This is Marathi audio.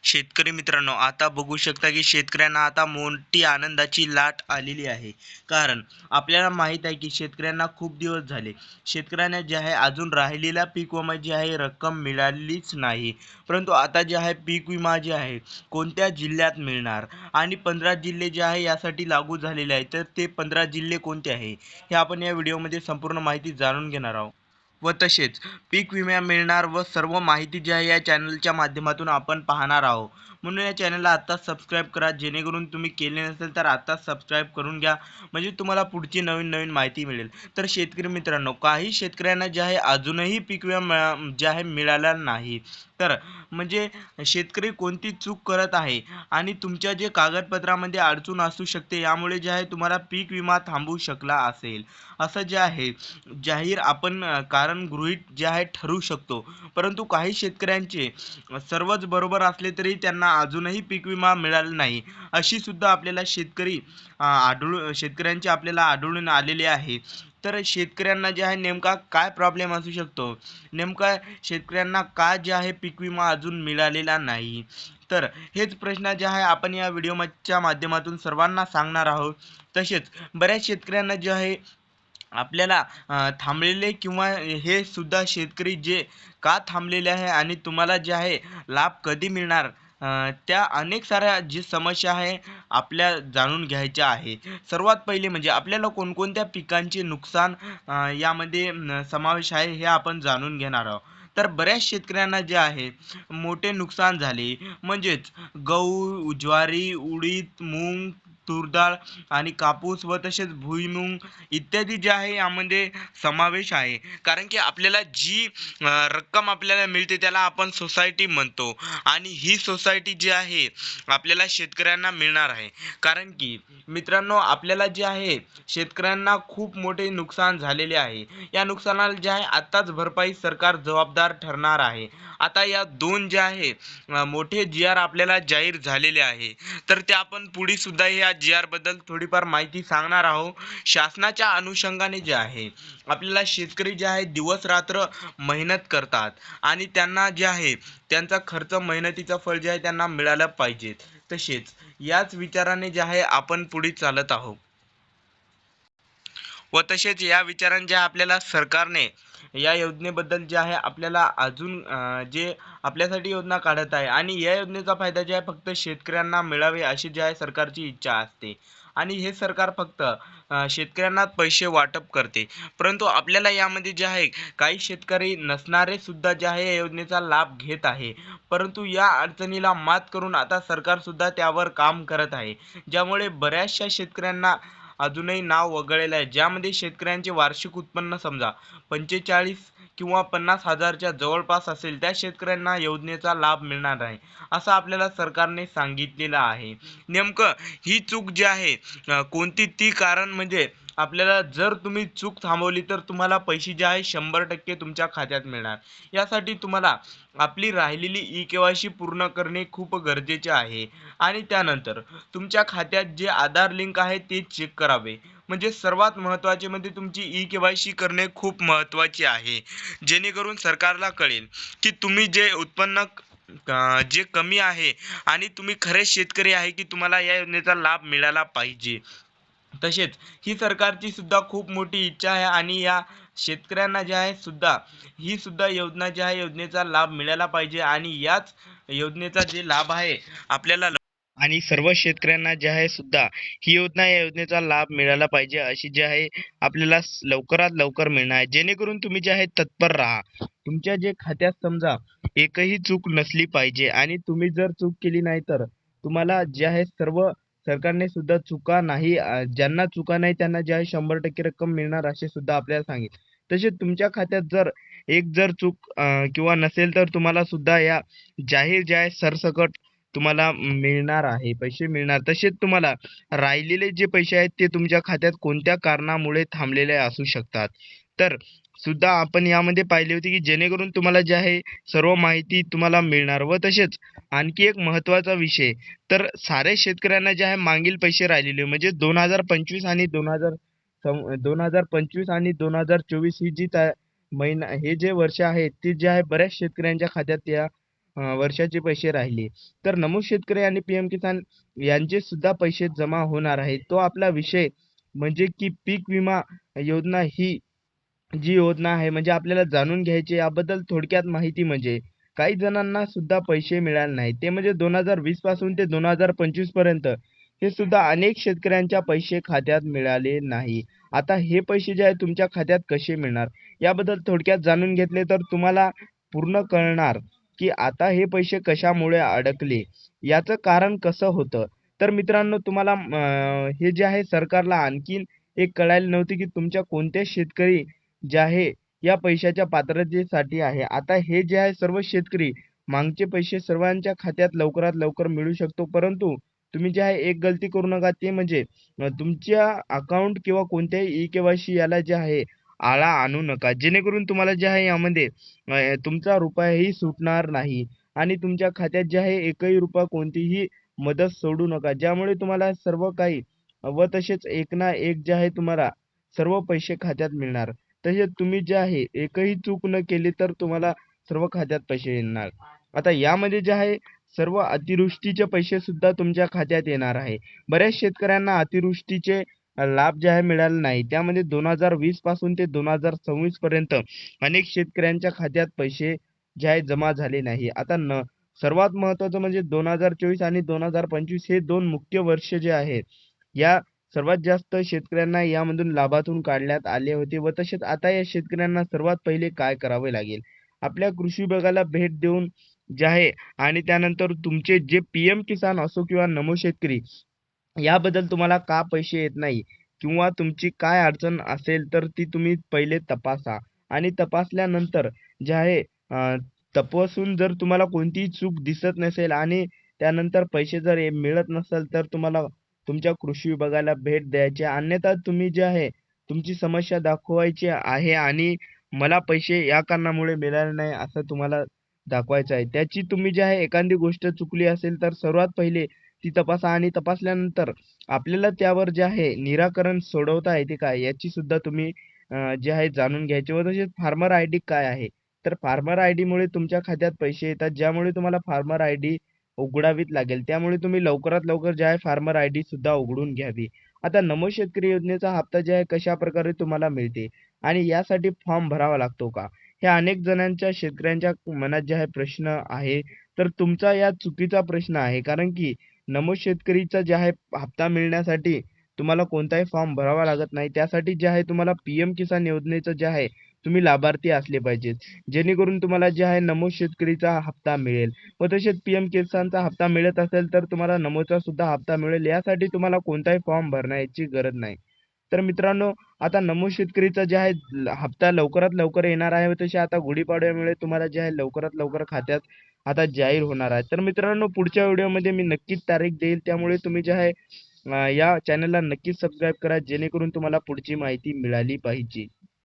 शेतकरी मित्रांनो, आता बघू शकता की शेतकऱ्यांना आता मोठी आनंदाची लाट आलेली आहे. कारण आपल्याला माहीत आहे की शेतकऱ्यांना खूप दिवस झाले शेतकऱ्यांना जे आहे अजून राहिलेला पीक विमा जी आहे रक्कम मिळालीच नाही. परंतु आता जे आहे पीक विमा जे आहे कोणत्या जिल्ह्यात मिळणार आणि 15 जिल्हे जे आहे यासाठी लागू झालेले आहेत. तर ते 15 जिल्हे कोणते आहे हे आपण या व्हिडिओमध्ये संपूर्ण माहिती जाणून घेणार आहोत. व तसेच पीक विमा मिळणार व सर्व माहिती जी आहे या चॅनलच्या माध्यमातून आपण पाहणार आहोत. म्हणून या चॅनलला आत्ताच सबस्क्राईब करा, जेणेकरून तुम्ही केले नसेल तर आत्ताच सबस्क्राईब करून घ्या, म्हणजे तुम्हाला पुढची नवीन नवीन माहिती मिळेल. तर शेतकरी मित्रांनो, काही शेतकऱ्यांना जे आहे अजूनही पीक विमा जे आहे मिळाला नाही. तर म्हणजे शेतकरी कोणती चूक करत आहे आणि तुमच्या जे कागदपत्रामध्ये अडचण असू शकते, यामुळे जे आहे तुम्हाला पीक विमा थांबू शकला असेल, असं जे आहे जाहीर आपण कारण गृहीत जे आहे ठरवू शकतो. परंतु काही शेतकऱ्यांचे सर्वच बरोबर असले तरी त्यांना अजूनही पीक विमा मिळाला नाही, अशी सुद्धा आपल्याला शेतकऱ्यांचे आपल्याला आढळून आलेले आहे. तर शेतकऱ्यांना जे आहे नेमका काय प्रॉब्लेम असू शकतो, नेमका शेतकऱ्यांना का जे आहे पीक विमा अजून मिळालेला नाही, तर हेच प्रश्न जे आहे आपण या व्हिडिओच्या माध्यमातून सर्वांना सांगणार आहोत. तसेच बऱ्याच शेतकऱ्यांना जे आहे आपल्याला थांबलेले किंवा हे सुद्धा शेतकरी जे का थांबलेले आहे आणि तुम्हाला जे आहे लाभ कधी मिळणार, त्या अनेक साऱ्या जी समस्या आहे आपल्या जाणून घ्यायच्या आहे. सर्वात पहिले म्हणजे आपल्याला कोणकोणत्या पिकांचे नुकसान यामध्ये समावेश आहे हे आपण जाणून घेणार आहोत. तर बऱ्याच शेतकऱ्यांना जे आहे मोठे नुकसान झाले, म्हणजेच गहू, ज्वारी, उडीद, मूग, तूर डाळ आणि कापूस व तसेच भुईमुग इत्यादी जे आहे यामध्ये समावेश आहे. कारण की आपल्याला जी रक्कम आपल्याला मिळते त्याला आपण सोसायटी म्हणतो, आणि ही सोसायटी जी आहे आपल्याला शेतकऱ्यांना मिळणार आहे. कारण की मित्रांनो, आपल्याला जे आहे शेतकऱ्यांना खूप मोठे नुकसान झालेले आहे. या नुकसानाला जे आहे आत्ताच भरपाई सरकार जबाबदार ठरणार आहे. आता या दोन जे आहे मोठे जी आर आपल्याला जाहीर झालेले आहे, तर ते आपण पुढे सुद्धा या जी आर बद्दल थोडीफार माहिती सांगणार आहोत. शासनाच्या अनुषंगाने जे आहे आपल्याला शेतकरी जे आहे दिवस रात्र मेहनत करतात आणि त्यांना जे आहे त्यांचा खर्च मेहनतीचं फळ जे आहे त्यांना मिळालं पाहिजे. तसेच याच विचाराने जे आहे आपण पुढे चालत आहोत. व तसेच या विचारांच्या आपल्याला सरकारने या योजनेबद्दल जे आहे आपल्याला अजून जे आपल्यासाठी योजना काढत आहे, आणि या योजनेचा फायदा जे आहे फक्त शेतकऱ्यांना मिळावे अशी जी आहे सरकारची इच्छा असते. आणि हे सरकार फक्त शेतकऱ्यांना पैसे वाटप करते. परंतु आपल्याला यामध्ये जे आहे काही शेतकरी नसणारे सुद्धा जे आहे या योजनेचा लाभ घेत आहे. परंतु या अडचणीला मात करून आता सरकार सुद्धा त्यावर काम करत आहे, ज्यामुळे बऱ्याचशा शेतकऱ्यांना अजूनही नाव वगळलेलं आहे. ज्यामध्ये शेतकऱ्यांचे वार्षिक उत्पन्न समजा 45 किंवा 50,000च्या जवळपास असेल, त्या शेतकऱ्यांना योजनेचा लाभ मिळणार आहे, असं आपल्याला सरकारने सांगितलेलं आहे. नेमकं ही चूक जी आहे कोणती ती कारण म्हणजे आपल्याला जर तुम्ही चूक थांबवली तर तुम्हाला पैसे जे आहे 100% तुमच्या खात्यात मिळणार. यासाठी तुम्हाला आपली राहिलेली ई-के-वाय-सी पूर्ण करणे खूप गरजेचे आहे. आणि त्यानंतर तुमच्या खात्यात जे आधार लिंक आहे ते चेक करावे. म्हणजे सर्वात महत्त्वाचे म्हणजे तुमची ई-के-वाय-सी करणे खूप महत्त्वाचे आहे. जेणेकरून सरकारला कळेल की तुम्ही जे उत्पन्न जे कमी आहे आणि तुम्ही खरे शेतकरी आहे की तुम्हाला या योजनेचा लाभ मिळाला पाहिजे. तसेच ही सरकारची सुद्धा खूप मोठी इच्छा आहे, आणि या शेतकऱ्यांना जे आहे सुद्धा ही सुद्धा योजना जी आहे योजनेचा लाभ मिळाला पाहिजे, आणि याच योजनेचा जे लाभ आहे आपल्याला आणि सर्व शेतकऱ्यांना जे आहे सुद्धा ही योजना या योजनेचा लाभ मिळाला पाहिजे, अशी जी आहे आपल्याला लवकरात लवकर मिळणार आहे. जेणेकरून तुम्ही जे आहे तत्पर राहा. तुमच्या जे खात्यात समजा एकही चूक नसली पाहिजे, आणि तुम्ही जर चूक केली नाही तर तुम्हाला जे आहे सर्व सरकारने सुद्धा चुका नाही, ज्यांना चुका नाही त्यांना जे आहे 100% रक्कम मिळणार असे सुद्धा आपल्याला सांगितले. तसेच तुमच्या खात्यात जर एक जर चूक किंवा नसेल तर तुम्हाला सुद्धा या जाहीर जे आहे सरसकट तुम्हाला मिळणार आहे, पैसे मिळणार. तसेच तुम्हाला राहिलेले जे पैसे आहेत ते तुमच्या खात्यात कोणत्या कारणामुळे थांबलेले असू शकतात. तर सुद्धा आपण यामध्ये पाहिले होते की जेणेकरून तुम्हाला जे आहे सर्व माहिती तुम्हाला मिळणार. व तसेच आणखी एक महत्त्वाचा विषय, तर सारे शेतकऱ्यांना जे आहे मागील पैसे राहिलेले म्हणजे 2025 आणि 2025 आणि 2024 ही जी महिना हे जे वर्ष आहे ते जे आहे बऱ्याच शेतकऱ्यांच्या खात्यात या वर्षाचे पैसे राहिले तर नमूद शेतकरी आणि पीएम किसान यांचे सुद्धा पैसे जमा होणार आहेत. तो आपला विषय म्हणजे की पीक विमा योजना ही जी योजना आहे म्हणजे आपल्याला जाणून घ्यायची याबद्दल थोडक्यात माहिती म्हणजे काही जणांना सुद्धा पैसे मिळाले नाही ते म्हणजे 2020 पासून ते 2025 पर्यंत हे सुद्धा अनेक शेतकऱ्यांच्या पैसे खात्यात मिळाले नाही. आता हे पैसे जे आहेत तुमच्या खात्यात कसे मिळणार याबद्दल थोडक्यात जाणून घेतले तर तुम्हाला पूर्ण कळणार की आता हे पैसे कशामुळे अडकले याचं कारण कसं होतं. तर मित्रांनो तुम्हाला हे जे आहे सरकारला आणखीन एक कळायला नव्हते की तुमच्या कोणत्या शेतकरी जे आहे या पैशाच्या पात्रतेसाठी आहे. आता हे जे आहे सर्व शेतकरी मागचे पैसे सर्वांच्या खात्यात लवकरात लवकर मिळू शकतो. परंतु तुम्ही जे आहे एक गलती करू नका ते म्हणजे तुमच्या अकाउंट किंवा कोणत्याही ई-के-वाय-सी याला जे आहे आळा आणू नका. जेणेकरून तुम्हाला जे आहे यामध्ये तुमचा रुपयाही सुटणार नाही आणि तुमच्या खात्यात जे आहे एकही रुपया कोणतीही मदत सोडू नका. ज्यामुळे तुम्हाला सर्व काही व तसेच एक ना एक जे आहे तुम्हाला सर्व पैसे खात्यात मिळणार. तसेच तुम्ही जे आहे एकही चूक न केली तर तुम्हाला सर्व खात्यात पैसे येणार. आता यामध्ये जे आहे सर्व अतिवृष्टीचे पैसे सुद्धा तुमच्या खात्यात येणार आहे. बऱ्याच शेतकऱ्यांना अतिवृष्टीचे लाभ जे आहे मिळाले नाही. त्यामध्ये 2020 पासून ते 2026 पर्यंत अनेक शेतकऱ्यांच्या खात्यात पैसे जे आहे जमा झाले नाही. आता सर्वात महत्त्वाचं म्हणजे 2024 आणि 2025 हे 2 मुख्य वर्ष जे आहेत, या सर्वात जास्त शेतकऱ्यांना यामधून लाभातून काढण्यात आले होते व तसेच आता या शेतकऱ्यांना सर्वात पहिले काय करावे लागेल? आपल्या कृषी विभागाला भेट देऊन जे आहे आणि त्यानंतर तुमचे जे पीएम किसान असो किंवा नमो शेतकरी याबद्दल तुम्हाला का पैसे येत नाही किंवा तुमची काय अडचण असेल तर ती तुम्ही पहिले तपासा आणि तपासल्यानंतर जे आहे तपासून जर तुम्हाला कोणतीही चूक दिसत नसेल आणि त्यानंतर पैसे जर मिळत नसेल तर तुम्हाला तुमच्या कृषी विभागाला भेट द्यायची अन्यथा तुम्ही जे आहे तुमची समस्या दाखवायची आहे आणि मला पैसे या कारणामुळे मिळाले नाही असं तुम्हाला दाखवायचं आहे. त्याची तुम्ही जे आहे एखादी गोष्ट चुकली असेल तर सर्वात पहिले ती तपासा आणि तपासल्यानंतर आपल्याला त्यावर जे आहे निराकरण सोडवता येते का याची सुद्धा तुम्ही जे आहे जाणून घ्यायचे व तसेच फार्मर आयडी काय आहे? तर फार्मर आयडीमुळे तुमच्या खात्यात पैसे येतात ज्यामुळे तुम्हाला फार्मर आयडी उघडावीच लागेल. त्यामुळे तुम्ही लवकरात लवकर जे आहे फार्मर आयडी सुद्धा उघडून घ्यावी. आता नमो शेतकरी योजनेचा हप्ता जे आहे कशाप्रकारे तुम्हाला मिळते आणि यासाठी फॉर्म भरावा लागतो का? हे अनेक जणांच्या शेतकऱ्यांच्या मनात जे आहे प्रश्न आहे. तर तुमचा या चुकीचा प्रश्न आहे. कारण की नमो शेतकरीचा जे आहे हप्ता मिळण्यासाठी तुम्हाला कोणताही फॉर्म भरावा लागत नाही. त्यासाठी जे आहे तुम्हाला पीएम किसान योजनेचं जे आहे तुम्ही लाभार्थी असले पाहिजेत. जेणेकरून तुम्हाला जे आहे नमो शेतकरीचा हप्ता मिळेल व तसेच पीएम किसानचा हप्ता मिळत असेल तर तुम्हाला नमोचा सुद्धा हप्ता मिळेल. यासाठी तुम्हाला कोणताही फॉर्म भरण्याची गरज नाही. तर मित्रांनो आता नमो शेतकरीचा जे आहे हप्ता लवकरात लवकर येणार आहे व तसे आता गुढीपाडव्यामुळे तुम्हाला जे आहे लवकरात लवकर खात्यात आता जाहीर होणार आहे. तर मित्रांनो पुढच्या व्हिडिओमध्ये मी नक्कीच तारीख देईल त्यामुळे तुम्ही जे आहे या चॅनलला नक्कीच सबस्क्राईब करा जेणेकरून तुम्हाला पुढची माहिती मिळाली पाहिजे.